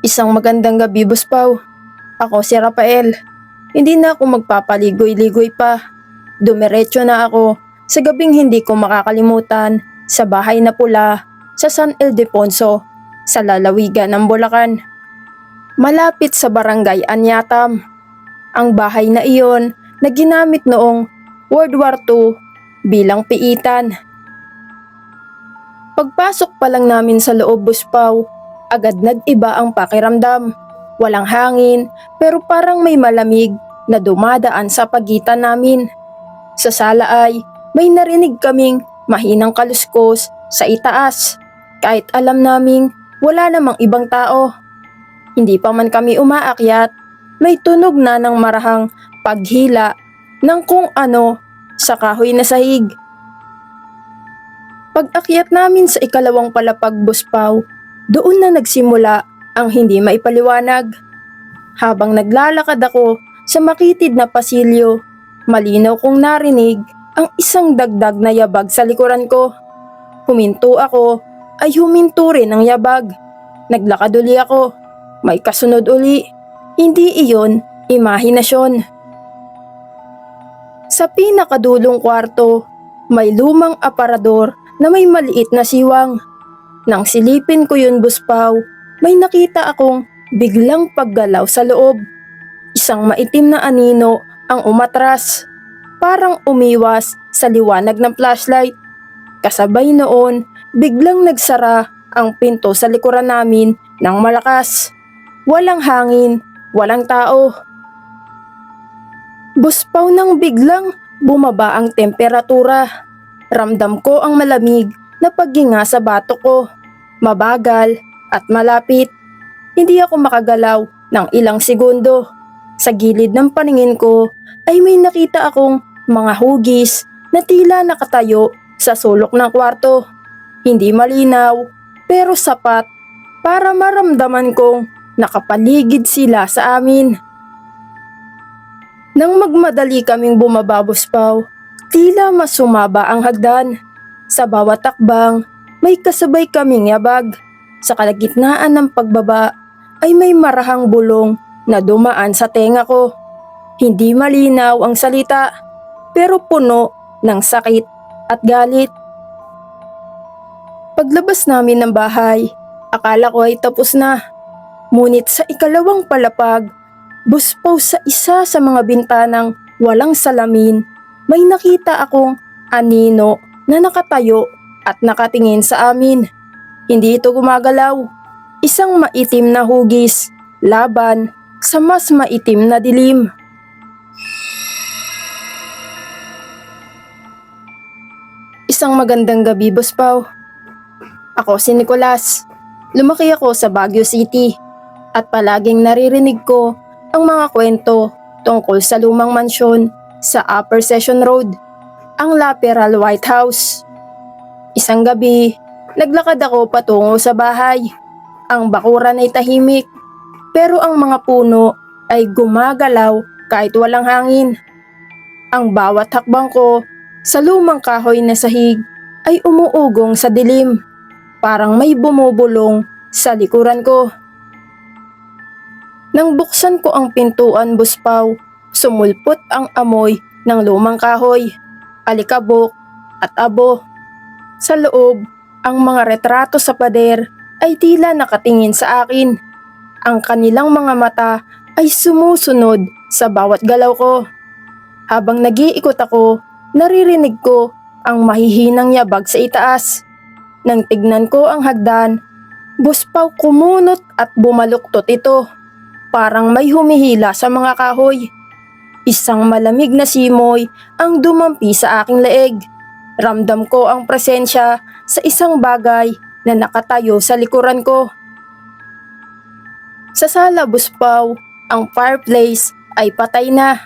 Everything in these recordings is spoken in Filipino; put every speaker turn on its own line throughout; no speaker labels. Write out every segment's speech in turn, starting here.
Isang magandang gabi, Buspaw. Ako si Rafael. Hindi na ako magpapaligoy-ligoy pa. Dumiretso na ako sa gabing hindi ko makakalimutan sa bahay na pula sa San Ildefonso sa lalawigan ng Bulacan. Malapit sa barangay Anyatam. Ang bahay na iyon na ginamit noong World War II bilang piitan. Pagpasok pa lang namin sa loob, Buspaw, agad nag-iba ang pakiramdam. Walang hangin pero parang may malamig na dumadaan sa pagitan namin. Sa sala ay may narinig kaming mahinang kaluskos sa itaas kahit alam naming wala namang ibang tao. Hindi pa man kami umaakyat, may tunog na ng marahang paghila ng kung ano sa kahoy na sahig. Pag-akyat namin sa ikalawang palapag, Buspaw, doon na nagsimula ang hindi maipaliwanag. Habang naglalakad ako sa makitid na pasilyo, malinaw kong narinig ang isang dagdag na yabag sa likuran ko. Huminto ako ay huminto rin ang yabag. Naglakad uli ako. May kasunod uli. Hindi iyon imahinasyon. Sa pinakadulong kwarto, may lumang aparador na may maliit na siwang. Nang silipin ko yun, Buspaw, may nakita akong biglang paggalaw sa loob. Isang maitim na anino ang umatras, parang umiwas sa liwanag ng flashlight. Kasabay noon, biglang nagsara ang pinto sa likuran namin ng malakas. Walang hangin, walang tao. Buspaw, nang biglang bumaba ang temperatura. Ramdam ko ang malamig na paghinga sa batok ko. Mabagal at malapit. Hindi ako makagalaw ng ilang segundo. Sa gilid ng paningin ko ay may nakita akong mga hugis na tila nakatayo sa sulok ng kwarto. Hindi malinaw pero sapat para maramdaman kong nakapaligid sila sa amin. Nang magmadali kaming bumaba, Buspaw, tila mas sumaba ang hagdan. Sa bawat takbang, may kasabay kaming yabag. Sa kalagitnaan ng pagbaba ay may marahang bulong na dumaan sa tenga ko. Hindi malinaw ang salita, pero puno ng sakit at galit. Paglabas namin ng bahay, akala ko ay tapos na. Ngunit sa ikalawang palapag, Buspaw, sa isa sa mga bintanang walang salamin, may nakita akong anino na nakatayo at nakatingin sa amin. Hindi ito gumagalaw. Isang maitim na hugis laban sa mas maitim na dilim. Isang magandang gabi, Buspaw. Ako si Nicolas. Lumaki ako sa Baguio City at palaging naririnig ko ang mga kwento tungkol sa lumang mansyon sa Upper Session Road, ang Laperal White House. Isang gabi, naglakad ako patungo sa bahay. Ang bakuran ay tahimik, pero ang mga puno ay gumagalaw kahit walang hangin. Ang bawat hakbang ko sa lumang kahoy na sahig ay umuugong sa dilim, parang may bumubulong sa likuran ko. Nang buksan ko ang pintuan, Buspaw, sumulpot ang amoy ng lumang kahoy, alikabok at abo. Sa loob, ang mga retrato sa pader ay tila nakatingin sa akin. Ang kanilang mga mata ay sumusunod sa bawat galaw ko. Habang nag-iikot ako, naririnig ko ang mahihinang yabag sa itaas. Nang tignan ko ang hagdan, Buspaw, kumunot at bumaluktot ito. Parang may humihila sa mga kahoy. Isang malamig na simoy ang dumampi sa aking leeg. Ramdam ko ang presensya sa isang bagay na nakatayo sa likuran ko. Sa sala, Buspaw, ang fireplace ay patay na.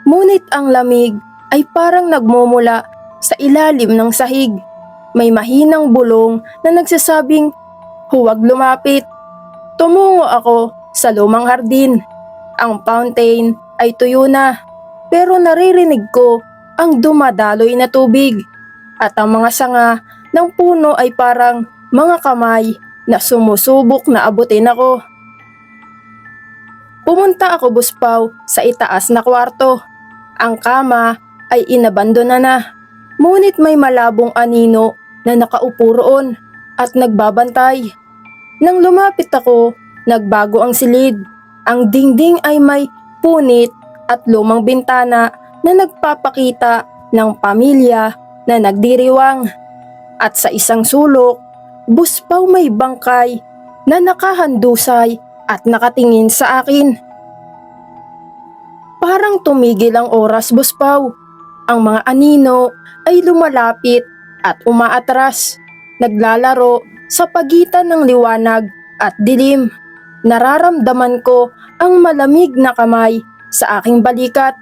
Ngunit ang lamig ay parang nagmumula sa ilalim ng sahig. May mahinang bulong na nagsasabing, "Huwag lumapit." Tumungo ako sa lumang hardin. Ang fountain ay tuyo na, pero naririnig ko ang dumadaloy na tubig. at ang mga sanga ng puno ay parang mga kamay na sumusubok na abutin ako. Pumunta ako, Buspaw, sa itaas na kwarto. Ang kama ay inabandona na, ngunit may malabong anino na nakaupo roon at nagbabantay. Nang lumapit ako, nagbago ang silid. Ang dingding ay may punit at lumang bintana na nagpapakita ng pamilya na nagdiriwang. At sa isang sulok, Buspaw, may bangkay na nakahandusay at nakatingin sa akin. Parang tumigil ang oras, Buspaw. Ang mga anino ay lumalapit at umaatras, naglalaro sa pagitan ng liwanag at dilim. Nararamdaman ko ang malamig na kamay sa aking balikat.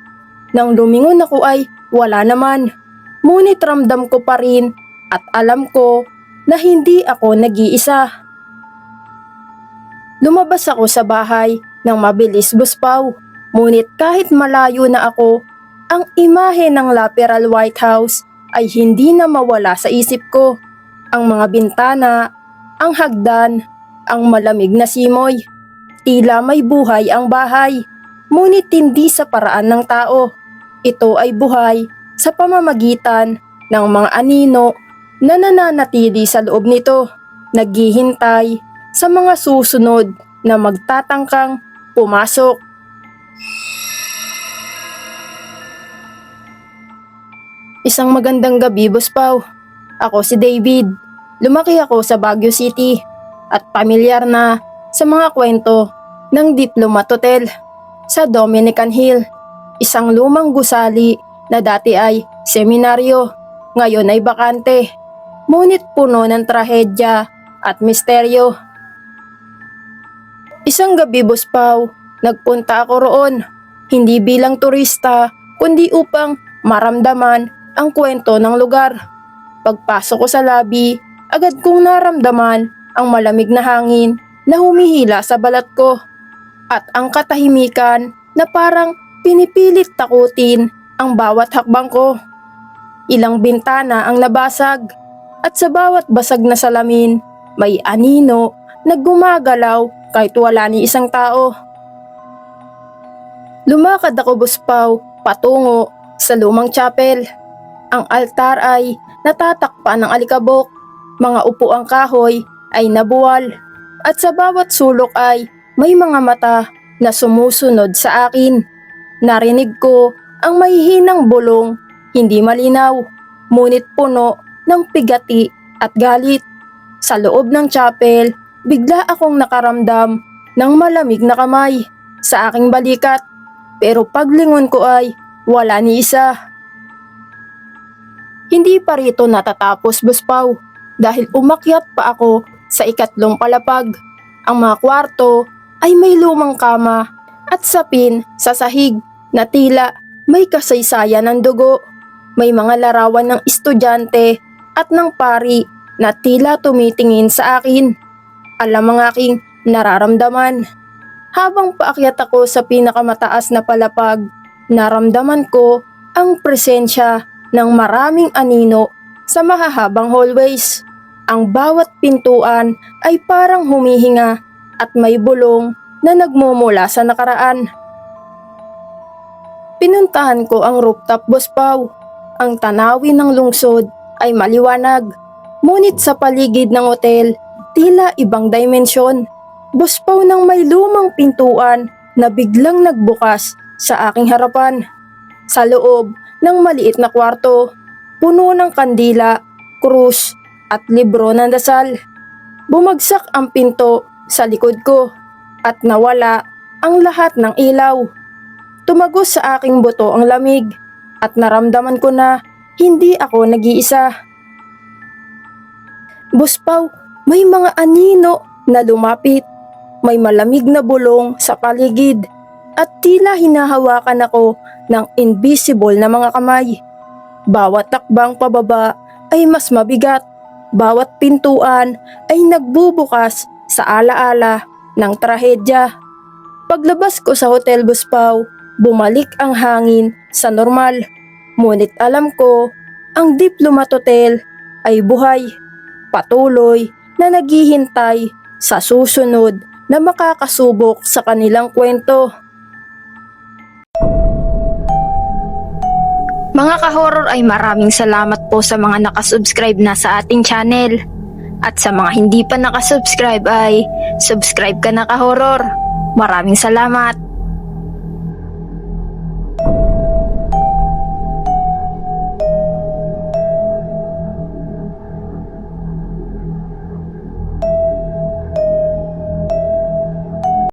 Nang lumingon ako ay wala naman. Ngunit ramdam ko pa rin at alam ko na hindi ako nag-iisa. Lumabas ako sa bahay ng mabilis, Buspaw. Ngunit kahit malayo na ako, ang imahe ng Laperal White House ay hindi na mawala sa isip ko. Ang mga bintana, ang hagdan, ang malamig na simoy. Tila may buhay ang bahay, ngunit hindi sa paraan ng tao. Ito ay buhay sa pamamagitan ng mga anino na nananatili sa loob nito, naghihintay sa mga susunod na magtatangkang pumasok. Isang magandang gabi, Buspaw. Ako si David. Lumaki ako sa Baguio City at pamilyar na sa mga kwento ng Diplomat Hotel sa Dominican Hill. Isang lumang gusali na dati ay seminaryo, ngayon ay bakante. Ngunit puno ng trahedya at misteryo. Isang gabi, Buspaw, nagpunta ako roon. Hindi bilang turista, kundi upang maramdaman ang kwento ng lugar. Pagpasok ko sa lobby, agad kong naramdaman ang malamig na hangin na humihila sa balat ko. At ang katahimikan na parang pinipilit takutin ang bawat hakbang ko. Ilang bintana ang nabasag at sa bawat basag na salamin may anino na gumagalaw kahit wala ni isang tao. Lumakad ako, Buspaw, patungo sa lumang chapel. Ang altar ay natatakpan ng alikabok, mga upuang kahoy ay nabuwal, at sa bawat sulok ay may mga mata na sumusunod sa akin. Narinig ko ang mahihinang bulong, hindi malinaw, ngunit puno ng pigati at galit. Sa loob ng chapel, bigla akong nakaramdam ng malamig na kamay sa aking balikat, pero paglingon ko ay wala ni isa. Hindi pa rito natatapos, Buspaw, dahil umakyat pa ako sa ikatlong palapag. Ang mga kwarto ay may lumang kama at sapin sa sahig na tila may kasaysayan ng dugo. May mga larawan ng estudyante at ng pari na tila tumitingin sa akin. Alam ang aking nararamdaman. Habang paakyat ako sa pinakamataas na palapag, naramdaman ko ang presensya ng maraming anino sa mahahabang hallways. Ang bawat pintuan ay parang humihinga at may bulong na nagmumula sa nakaraan. Pinuntahan ko ang rooftop, Buspaw. Ang tanawin ng lungsod ay maliwanag, ngunit sa paligid ng hotel, tila ibang dimensyon. Buspaw, ng may lumang pintuan na biglang nagbukas sa aking harapan. Sa loob ng maliit na kwarto, puno ng kandila, krus at libro ng dasal. Bumagsak ang pinto sa likod ko at nawala ang lahat ng ilaw. Tumagos sa aking buto ang lamig at naramdaman ko na hindi ako nag-iisa. Buspaw, may mga anino na lumapit. May malamig na bulong sa paligid at tila hinahawakan ako ng invisible na mga kamay. Bawat takbang pababa ay mas mabigat. Bawat pintuan ay nagbubukas sa alaala ng trahedya. Paglabas ko sa hotel, Buspaw, bumalik ang hangin sa normal. Ngunit alam ko ang Diplomat Hotel ay buhay, patuloy na naghihintay sa susunod na makakasubok sa kanilang kwento.
Mga ka-horror ay maraming salamat po sa mga nakasubscribe na sa ating channel. At sa mga hindi pa nakasubscribe ay subscribe ka na ka-horror. Maraming salamat!